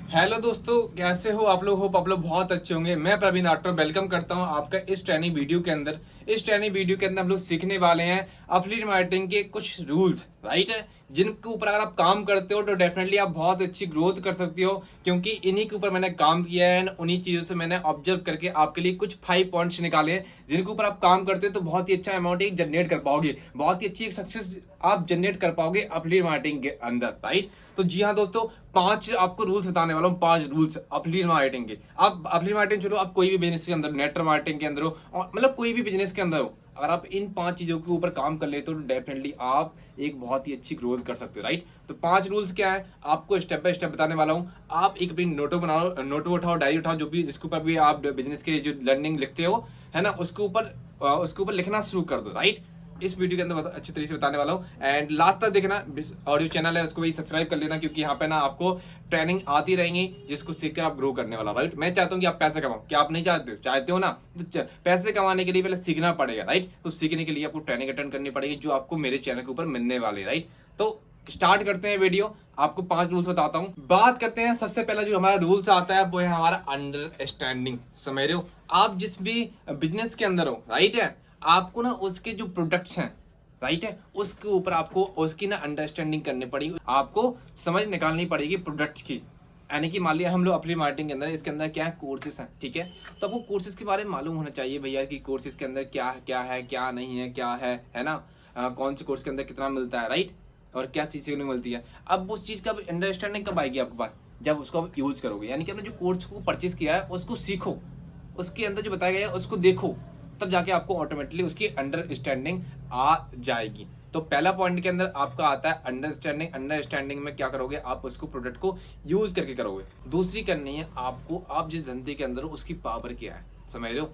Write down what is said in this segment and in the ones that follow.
Hello दोस्तों, कैसे हो आप लोग? होप आप लोग बहुत अच्छे होंगे। मैं प्रवीण राठौर वेलकम करता हूं आपका इस ट्रेनिंग वीडियो के अंदर। इस ट्रेनिंग वीडियो के अंदर हम लोग सीखने वाले हैं अफिलिएट मार्केटिंग के कुछ रूल्स, राइट है, जिनके ऊपर अगर आप काम करते हो तो डेफिनेटली आप बहुत अच्छी ग्रोथ कर सकते हो, क्योंकि इन्हीं के ऊपर मैंने काम किया है। उन्हीं चीजों से मैंने ऑब्जर्व करके आपके लिए कुछ 5 पॉइंट्स निकाले हैं, जिनके ऊपर आप काम करते हो तो बहुत ही अच्छा अमाउंट जनरेट कर पाओगे, बहुत ही अच्छी सक्सेस आप जनरेट कर पाओगे अफिलिएट मार्केटिंग के अंदर, राइट। तो जी हाँ दोस्तों, 5 आपको रूल्स बताने वाला हूँ, 5 रूल्स अफिलिएट मार्केटिंग के। आप अफिलिएट मार्केटिंग चलो, आप कोई भी बिजनेस के अंदर, नेटवर्क मार्केटिंग के अंदर हो, और मतलब कोई भी बिजनेस के अंदर हो, अगर आप इन 5 चीजों के ऊपर काम कर लेते हो तो डेफिनेटली आप एक बहुत ही अच्छी ग्रोथ कर सकते हो, राइट। तो 5 रूल्स क्या है आपको स्टेप बाय स्टेप बताने वाला हूँ। आप एक अपनी नोटो बनाओ, नोटो उठाओ, डायरी उठाओ, जो भी जिसके ऊपर भी आप बिजनेस के जो लर्निंग लिखते हो, है ना, उसके ऊपर लिखना शुरू कर दो, राइट। इस वीडियो के अंदर बहुत अच्छी तरीके से बताने वाला हूँ, एंड लास्ट तक देखना। ऑडियो चैनल है उसको भी सब्सक्राइब कर लेना, क्योंकि यहाँ पे ना आपको ट्रेनिंग आती रहेंगी जिसको सीख कर आप ग्रो करने वाला, राइट। मैं चाहता हूँ कि आप पैसे कमाओ, क्या आप नहीं चाहते हो ना? तो पैसे कमाने के लिए पहले सीखना पड़ेगा, राइट। तो सीखने के लिए आपको ट्रेनिंग अटेंड करनी पड़ेगी, जो आपको मेरे चैनल के ऊपर मिलने वाले, राइट। तो स्टार्ट करते हैं वीडियो। आपको 5 रूल्स बताता हूँ। बात करते हैं, सबसे पहला जो हमारा रूल्स आता है वो है हमारा अंडरस्टैंडिंग। समझ रहे हो? आप जिस भी बिजनेस के अंदर हो, राइट है, आपको ना उसके जो प्रोडक्ट्स हैं, राइट है, उसके ऊपर आपको उसकी ना अंडरस्टैंडिंग करनी पड़ेगी, आपको समझ निकालनी पड़ेगी प्रोडक्ट की। यानी कि मान लिया हम लोग अपनी मार्केटिंग के अंदर, इसके अंदर क्या है, कोर्सेज हैं, ठीक है। तो आपको कोर्सेज के बारे में मालूम होना चाहिए भैया कि कोर्सेज के अंदर क्या है, क्या नहीं है, क्या है ना। कौन से कोर्स के अंदर कितना मिलता है, राइट, और क्या चीज सीखने को मिलती है। अब उस चीज का अंडरस्टैंडिंग कब आएगी आपके पास? जब उसको आप यूज करोगे, यानी कि आपने जो कोर्स को परचेज किया है उसको सीखो, उसके अंदर जो बताया गया है उसको देखो, तब जाके आपको ऑटोमेटिकली उसकी अंडरस्टैंडिंग आ जाएगी। तो पहला पॉइंट के अंदर आपका आता है अंडरस्टैंडिंग। अंडरस्टैंडिंग में क्या करोगे आप? उसको प्रोडक्ट को यूज करके करोगे। दूसरी करनी है आपको, आप जिस धंधे के अंदर हो उसकी पावर क्या है, समझ रहे हो?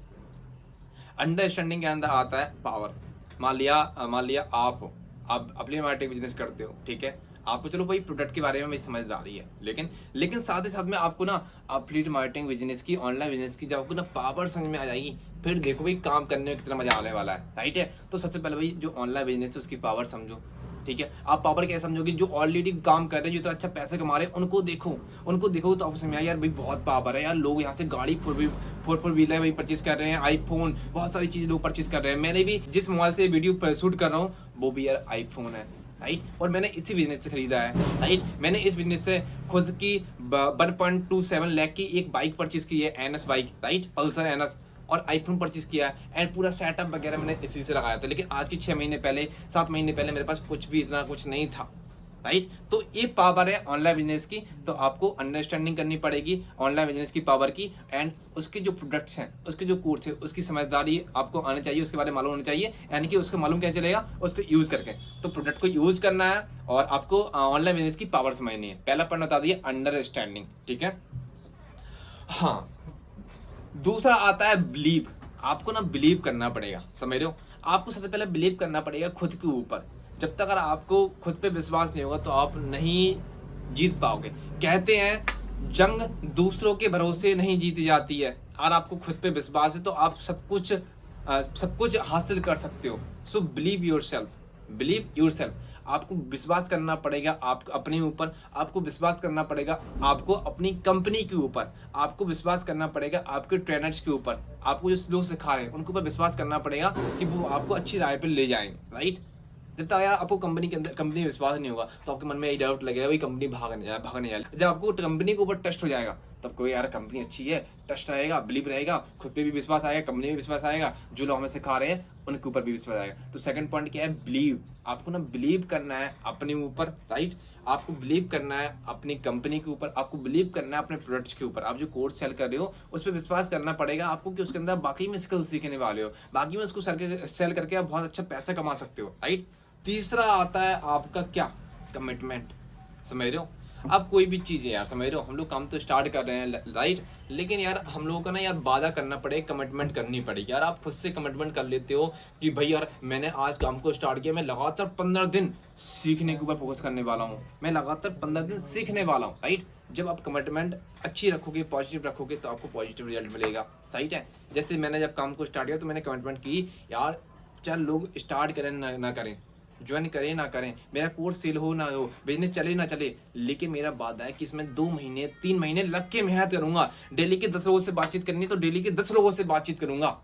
अंडरस्टैंडिंग के अंदर आता है पावर। मान लिया आप हो, आप अपने मार्केटिंग बिजनेस करते हो, ठीक है। आपको चलो भाई प्रोडक्ट के बारे में मेरी समझदारी है, लेकिन साथ ही साथ में आपको ना अपलीट मार्केटिंग बिजनेस की, ऑनलाइन बिजनेस की जब आपको ना पावर समझ में आ जाएगी, फिर देखो भाई काम करने में कितना मजा आने वाला है, राइट है। तो सबसे पहले भाई जो ऑनलाइन बिजनेस है उसकी पावर समझो, ठीक है। आप पावर कैसे समझोगे? जो ऑलरेडी काम कर रहे हैं, जो इतना अच्छा पैसे कमा रहे हैं, उनको देखो तो आपको समझ में आया यार भाई बहुत पावर है यार। लोग यहाँ से गाड़ी फोर व्हीलर भाई परचेज कर रहे हैं, आईफोन, बहुत सारी चीज लोग परचेज कर रहे हैं। मैंने भी जिस मोबाइल से वीडियो शूट कर रहा हूँ वो भी यार आईफोन है, राइट। और मैंने इसी बिजनेस से खरीदा है, राइट। मैंने इस बिजनेस से खुद की 1.27 लाख की एक बाइक परचेज की है, NS bike, right, Pulsar NS, और आईफोन परचेज किया है, एंड पूरा सेटअप वगैरह मैंने इसी से लगाया था। लेकिन आज की 6 महीने पहले, 7 महीने पहले मेरे पास कुछ भी इतना कुछ नहीं था, राइट। तो ये पावर है ऑनलाइन बिजनेस की। तो आपको अंडरस्टैंडिंग करनी पड़ेगी ऑनलाइन बिजनेस की पावर की, एंड उसके जो प्रोडक्ट्स हैं, उसके जो कोर्स है, उसकी समझदारी आपको आनी चाहिए, उसके बारे में मालूम होना चाहिए। यानी कि उसका मालूम कैसे चलेगा? उसको यूज करके। तो प्रोडक्ट को यूज करना है और आपको ऑनलाइन बिजनेस की पावर समझनी है। पहला पॉइंट बता दिया अंडरस्टैंडिंग, ठीक है। हाँ, दूसरा आता है बिलीव। आपको ना बिलीव करना पड़ेगा, समझ रहे हो? आपको सबसे पहले बिलीव करना पड़ेगा खुद के ऊपर। जब तक अगर आपको खुद पे विश्वास नहीं होगा तो आप नहीं जीत पाओगे। कहते हैं जंग दूसरों के भरोसे नहीं जीती जाती है। अगर आपको खुद पे विश्वास है तो आप सब कुछ हासिल कर सकते हो। So believe yourself, believe yourself. आपको विश्वास करना पड़ेगा आप अपने ऊपर, आपको विश्वास करना पड़ेगा आपको अपनी कंपनी के ऊपर, आपको विश्वास करना पड़ेगा आपके ट्रेनर्स के ऊपर, आपको जो लोग सिखा रहे हैं उनके ऊपर विश्वास करना पड़ेगा कि वो आपको अच्छी राय पे ले जाएंगे, राइट। जब तक यार आपको कंपनी में विश्वास नहीं होगा तो आपके मन में यही डाउट लगेगा भाई कंपनी भागने जाए। जब आपको कंपनी के ऊपर ट्रस्ट हो जाएगा तब कोई यार कंपनी अच्छी है, ट्रस्ट रहेगा, बिलीव रहेगा, खुद पे भी विश्वास आएगा, कंपनी में विश्वास आएगा, जो लोग हमें सिखा रहे हैं उनके ऊपर भी विश्वास आएगा। तो सेकंड पॉइंट क्या है? बिलीव। आपको ना बिलीव करना है अपने ऊपर, राइट। आपको बिलीव करना है अपनी कंपनी के ऊपर, आपको बिलीव करना है अपने प्रोडक्ट्स के ऊपर। आप जो कोर्स सेल कर रहे हो उस पर विश्वास करना पड़ेगा आपको कि उसके अंदर बाकी में स्किल सीखने वाले हो, बाकी में उसको सेल करके आप बहुत अच्छा पैसा कमा सकते हो, राइट। तीसरा आता है आपका क्या? कमिटमेंट। समझ रहे हो? अब कोई भी चीज है यार, समझ रहे हो, हम लोग काम तो स्टार्ट कर रहे हैं, राइट, लेकिन यार हम लोगों का ना यार वादा करना पड़ेगा, कमिटमेंट करनी पड़ेगी। यार आप खुद से कमिटमेंट कर लेते हो कि भाई यार मैंने आज काम को स्टार्ट किया, मैं लगातार 15 दिन सीखने के ऊपर फोकस करने वाला हूँ, मैं लगातार 15 दिन सीखने वाला हूँ, राइट। जब आप कमिटमेंट अच्छी रखोगे, पॉजिटिव रखोगे तो आपको पॉजिटिव रिजल्ट मिलेगा, राइट है। जैसे मैंने जब काम को स्टार्ट किया तो मैंने कमिटमेंट की यार, चल लोग स्टार्ट करें ना करें, ज्वाइन करें ना करें, मेरा कोर्स सेल हो ना हो, बिजनेस चले ना चले, लेकिन मेरा वादा है कि इसमें 2 महीने 3 महीने लग के मेहनत करूंगा। डेली के 10 लोगों से बातचीत करनी है तो डेली के 10 लोगों से बातचीत करूंगा।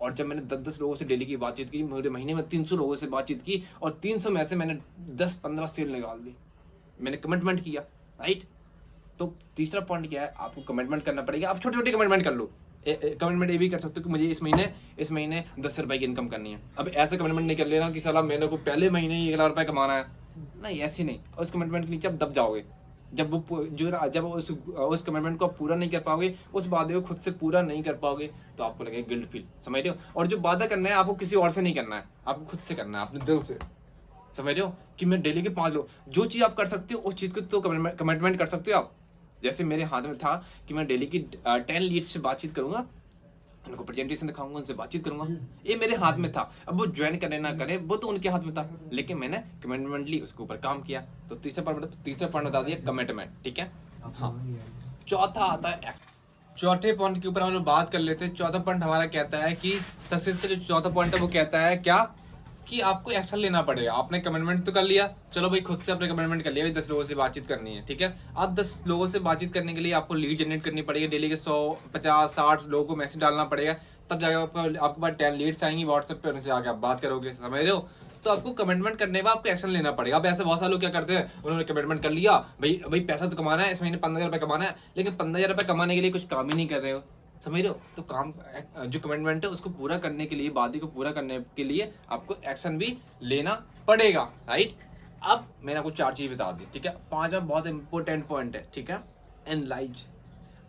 और जब मैंने 10-10 लोगों से डेली की बातचीत की, मेरे महीने में 300 लोगों से बातचीत की और 300 में से मैंने 10-15 सेल निकाल दी। मैंने कमिटमेंट किया, राइट? तो तीसरा पॉइंट क्या है, आपको कमिटमेंट करना पड़ेगा। आप छोटी छोटी कमिटमेंट कर लो। कमिटमेंट ये भी कर सकते हो कि मुझे इस महीने 10 रुपए की इनकम करनी है। अब ऐसा कमिटमेंट नहीं कर लेना कि साला मैंने को पहले महीने ही 1 लाख रुपए कमाना है, नहीं ऐसी नहीं। उस कमिटमेंट के नीचे आप दब जाओगे। जब उस कमिटमेंट को आप पूरा नहीं कर पाओगे, उस वादे को खुद से पूरा नहीं कर पाओगे, तो आपको लगेगा गिल्ट फील, समझ रहे हो? और जो वादा करना है आपको किसी और से नहीं करना है, आपको खुद से करना है, अपने दिल से, समझ रहे हो? कि मैं डेली के 5 लोग, जो चीज आप कर सकते हो उस चीज को तो कमिटमेंट कर सकते हो आप। जैसे मेरे हाथ में था कि मैं डेली की 10 लीड से बातचीत करूंगा, उनको प्रेजेंटेशन दिखाऊंगा, उनसे बातचीत करूंगा, ये मेरे हाथ में था। अब वो ज्वाइन करे ना करे वो तो उनके हाथ में था, लेकिन मैंने कमिटमेंटली उसके ऊपर काम किया। तो तीसरा पॉइंट बता दिया, कमिटमेंट, ठीक है? हाँ, चौथा आता है एक्शन। चौथे पॉइंट के ऊपर हम लोग बात कर लेते हैं। चौथा पॉइंट हमारा कहता है कि सक्सेस का जो चौथा पॉइंट है वो कहता है क्या, कि आपको एक्शन लेना पड़ेगा। आपने कमिटमेंट तो कर लिया, चलो भाई खुद से आपने कमिटमेंट कर लिया, भाई 10 लोगों से बातचीत करनी है, ठीक है? अब 10 लोगों से बातचीत करने के लिए आपको लीड जनरेट करनी पड़ेगी। डेली के 100, 50, 60 लोगों को मैसेज डालना पड़ेगा, तब जाकर आपके पास 10 लीड्स आएंगी व्हाट्सएप पे, उनसे आके आप बात करोगे, समझ रहे हो? तो आपको कमिटमेंट करने में आपको एक्शन लेना पड़ेगा। अब ऐसे बहुत सारे लोग क्या करते हैं, उन्होंने कमिटमेंट कर लिया, भाई पैसा तो कमाना है, इस महीने 15,000 रुपए कमाना है, लेकिन 15,000 रुपए कमाने के लिए कुछ काम ही नहीं कर रहे हो, समझ रहे हो? तो काम, जो कमिटमेंट है उसको पूरा करने के लिए, वादे को पूरा करने के लिए आपको एक्शन भी लेना पड़ेगा, राइट? अब मैंने आपको 4 चीज बता दी, ठीक है? 5वां बहुत इंपॉर्टेंट पॉइंट है, ठीक है? एनालाइज।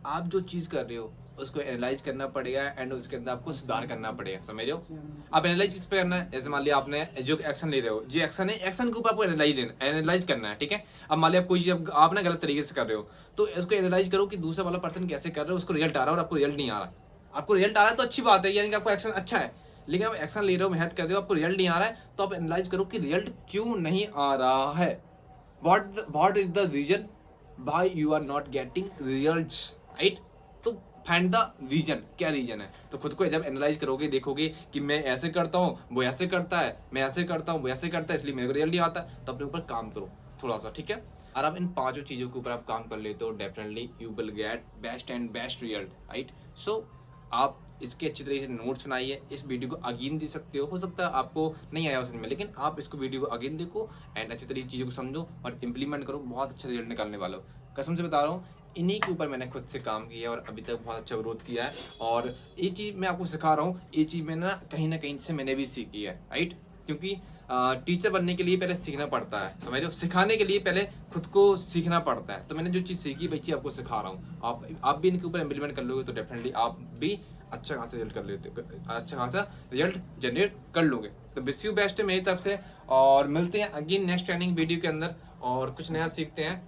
आप जो चीज कर रहे हो उसको एनालाइज करना पड़ेगा एंड उसके अंदर आपको सुधार करना पड़ेगा, समझ रहे हो? आप एनालाइज किस पे करना है? जैसे मान लिया आपने जो एक्शन ले रहे हो, जो एक्शन है, एक्शन के ऊपर आपको एनालाइज करना है, ठीक है? अब मान लिया कोई चीज आप ना गलत तरीके से कर रहे हो, तो इसको एनालाइज करो कि दूसरा वाला पर्सन कैसे कर रहे हो, उसको रिजल्ट आ रहा है और आपको रिजल्ट नहीं आ रहा। आपको रिजल्ट आ रहा है तो अच्छी बात है, यानी कि आपको एक्शन अच्छा है, लेकिन आप एक्शन ले रहे हो, मेहनत कर रहे हो, आपको रिजल्ट नहीं आ रहा है, तो आप एनालाइज करो कि रिजल्ट क्यों नहीं आ रहा है। What is the reason why you are not getting results, right? तो फाइंड द रीजन, क्या रीजन है? तो खुद को जब एनालाइज करोगे, देखोगे कि मैं ऐसे करता हूँ, वो ऐसे करता है, मैं ऐसे करता हूँ, वो ऐसे करता है, इसलिए मेरे को रिजल्ट नहीं आता, तो अपने ऊपर काम करो थोड़ा सा, ठीक है? और आप इन 5 चीजों के ऊपर आप काम कर लेते हो, definitely you will get best and best result, right? So आप इसके अच्छी तरीके से नोट्स बनाइए, इस वीडियो को अगेन दे सकते हो सकता है आपको नहीं आया समझ में, लेकिन आप इसको वीडियो को अगेन देखो एंड अच्छी तरीके चीजों को समझो और इंप्लीमेंट करो, बहुत अच्छा रिजल्ट निकालने वाला हो, कसम से बता रहा हूँ। इन्हीं के ऊपर मैंने खुद से काम किया और अभी तक बहुत अच्छा ग्रोथ किया है, और ये चीज मैं आपको सिखा रहा हूँ, ये चीज मैंने ना कहीं से मैंने भी सीखी है, राइट? क्योंकि टीचर बनने के लिए पहले सीखना पड़ता है, समझ रहे हो? सिखाने के लिए पहले खुद को सीखना पड़ता है। तो मैंने जो चीज सीखी वही चीज आपको सिखा रहा हूँ। आप भी इनके ऊपर इम्प्लीमेंट कर लोगे तो डेफिनेटली आप भी अच्छा खासा रिजल्ट जनरेट कर लोगे। तो विश यू बेस्ट है मेरी तरफ से, और मिलते हैं अगेन नेक्स्ट ट्रेनिंग वीडियो के अंदर और कुछ नया सीखते हैं।